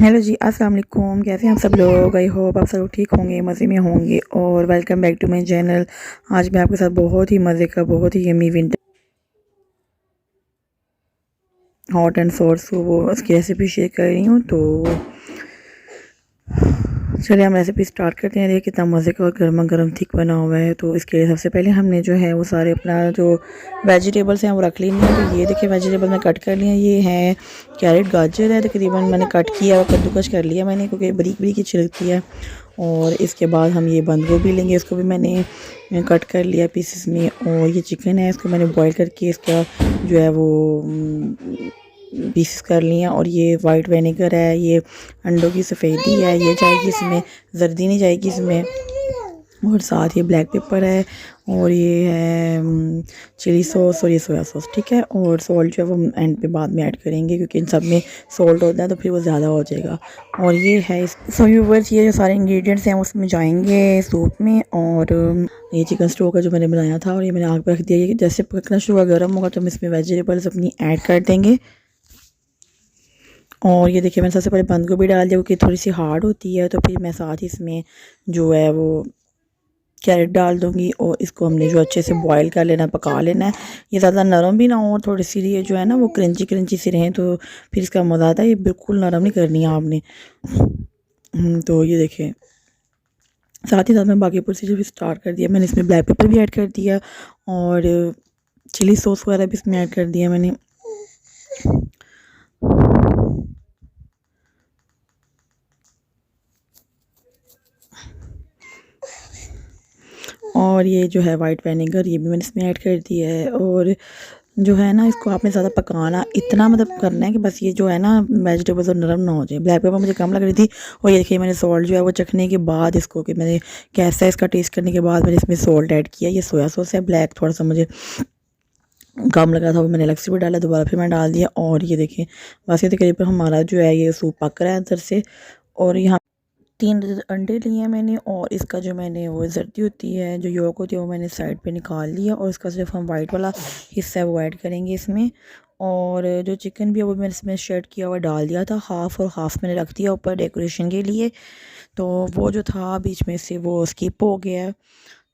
Hello जी, अस्सलाम वालेकुम। कैसे हैं आप सब लोग? आई होप आप सब ठीक होंगे, मज़े में होंगे। और welcome back to my channel. आज मैं आपके साथ बहुत ही मज़े का, बहुत ही yummy winter hot and sour soup उसकी रेसिपी शेयर कर रही हूँ। तो चलिए हम रेसिपी स्टार्ट करते हैं। देखिए कितना मज़े का और गर्मा गर्म थिक बना हुआ है। तो इसके लिए सबसे पहले हमने जो है वो सारे अपना जो वेजिटेबल्स हैं वो रख लेनी है। तो ये देखिए वेजिटेबल मैं कट कर लिया। ये है कैरेट, गाजर है तकरीबन मैंने कट किया और कद्दूकश कर लिया मैंने, क्योंकि बारीक बारीक अच्छी लगती है। और इसके बाद हम ये बंद गोभी लेंगे, इसको भी मैंने कट कर लिया पीसेस में। और ये चिकन है, इसको मैंने बॉईल करके इसका जो है वो पीसेस कर लिए। और ये वाइट विनेगर है, ये अंडों की सफ़ेदी है, ये जाएगी इसमें, जर्दी नहीं जाएगी इसमें। और साथ ये ब्लैक पेपर है, और ये है चिली सॉस, और ये सोया सॉस, ठीक है। और सॉल्ट जो है वो एंड पे बाद में ऐड करेंगे, क्योंकि इन सब में सॉल्ट होता है तो फिर वो ज़्यादा हो जाएगा। और ये है सो व्यूअर्स, ये जो सारे इंग्रेडिएंट्स हैं उसमें जाएंगे सूप में। और ये चिकन स्टोव का जो मैंने बनाया था, और ये मैंने आग पर रख दिया। ये जैसे पकना शुरू हुआ गर्म होगा तो हम इसमें वेजिटेबल्स अपनी ऐड कर देंगे। और ये देखिए मैंने सबसे पहले बंद गोभी डाल दिया, क्योंकि थोड़ी सी हार्ड होती है। तो फिर मैं साथ ही इसमें जो है वो कैरेट डाल दूँगी, और इसको हमने जो अच्छे से बॉईल कर लेना, पका लेना है। ये ज़्यादा नरम भी ना हो, और थोड़ी सी ये जो है ना वो क्रंची क्रंची सी रहें, तो फिर इसका मज़ा आता है। ये बिल्कुल नरम नहीं करनी है आपने। तो ये देखें, साथ ही साथ मैं बाकी प्रोसीजर भी स्टार्ट कर दिया। मैंने इसमें ब्लैक पेपर भी ऐड कर दिया, और चिली सॉस वगैरह भी इसमें ऐड कर दिया मैंने। और ये जो है वाइट विनेगर, ये भी मैंने इसमें ऐड कर दिया है। और जो है ना इसको आपने ज़्यादा पकाना, इतना मतलब करना है कि बस ये जो है ना वेजिटेबल्स और नरम ना हो जाए। ब्लैक पेपर मुझे कम लग रही थी, और ये देखिए मैंने सॉल्ट जो है वो चखने के बाद इसको, कि मैंने कैसा है इसका टेस्ट करने के बाद मैंने इसमें सॉल्ट ऐड किया। ये सोया सॉस है ब्लैक, थोड़ा सा मुझे कम लगा था, वो मैंने अलग से भी डाला, दोबारा फिर मैंने डाल दिया। और ये देखें बस ये तकरीबन हमारा जो है ये सूप पक रहा है अंदर से। और यहाँ 3 अंडे लिए हैं मैंने, और इसका जो मैंने वो जर्दी होती है, जो योक होती है, वो मैंने साइड पे निकाल लिया। और इसका सिर्फ हम वाइट वाला हिस्सा है वो ऐड करेंगे इसमें। और जो चिकन भी है वो मैंने इसमें शेड किया हुआ डाल दिया था हाफ़, और हाफ़ मैंने रख दिया ऊपर डेकोरेशन के लिए। तो वो जो था बीच में से वो स्किप हो गया है।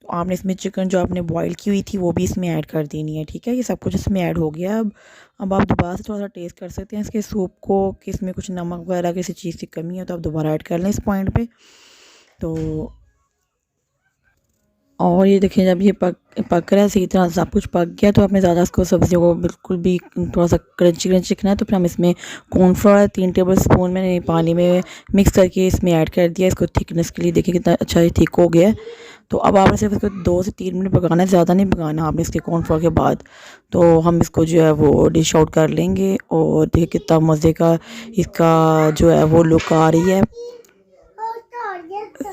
तो आपने इसमें चिकन जो आपने बॉईल की हुई थी वो भी इसमें ऐड कर देनी है, ठीक है। ये सब कुछ इसमें ऐड हो गया। अब आप दोबारा से थोड़ा सा टेस्ट कर सकते हैं इसके सूप को, कि इसमें कुछ नमक वगैरह किसी चीज़ की कमी है तो आप दोबारा ऐड कर लें इस पॉइंट पे। तो और ये देखिए जब ये पक रहा है सही तरह सब कुछ पक गया, तो आपने ज़्यादा इसको सब्जियों को बिल्कुल भी थोड़ा सा क्रंची क्रंची रखना है। तो फिर हम इसमें कॉर्नफ्लोर 3 टेबल स्पून मैंने पानी में मिक्स करके इसमें ऐड कर दिया, इसको थिकनेस के लिए। देखिए कितना अच्छा ये थिक हो गया है। तो अब आपने सिर्फ इसको 2 से 3 मिनट पकाना है, ज़्यादा नहीं पकाना आपने इसके कॉर्नफ्लोर के बाद। तो हम इसको जो है वो डिश आउट कर लेंगे। और देखिए कितना मज़े का इसका जो है वो लुक आ रही है।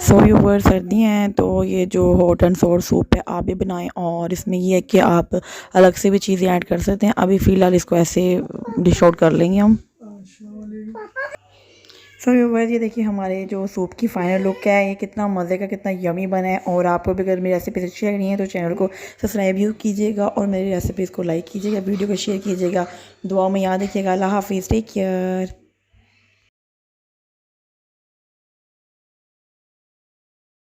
सो व्यूअर सर्दी हैं तो ये जो हॉट एंड सोर सूप है आप भी बनाएं। और इसमें ये है कि आप अलग से भी चीज़ें ऐड कर सकते हैं। अभी फ़िलहाल इसको ऐसे डिश आउट कर लेंगे हम। सो व्यूअर्स ये देखिए हमारे जो सूप की फ़ाइनल लुक है, ये कितना मज़े का, कितना यमी बना है। और आपको भी अगर मेरी रेसिपीज़ अच्छी लग रही हैं तो चैनल को सब्सक्राइब भी कीजिएगा, और मेरी रेसिपीज़ को लाइक कीजिएगा, वीडियो को शेयर कीजिएगा। दुआ में याद रखिएगा। अल्लाह हाफिज़, टेक केयर।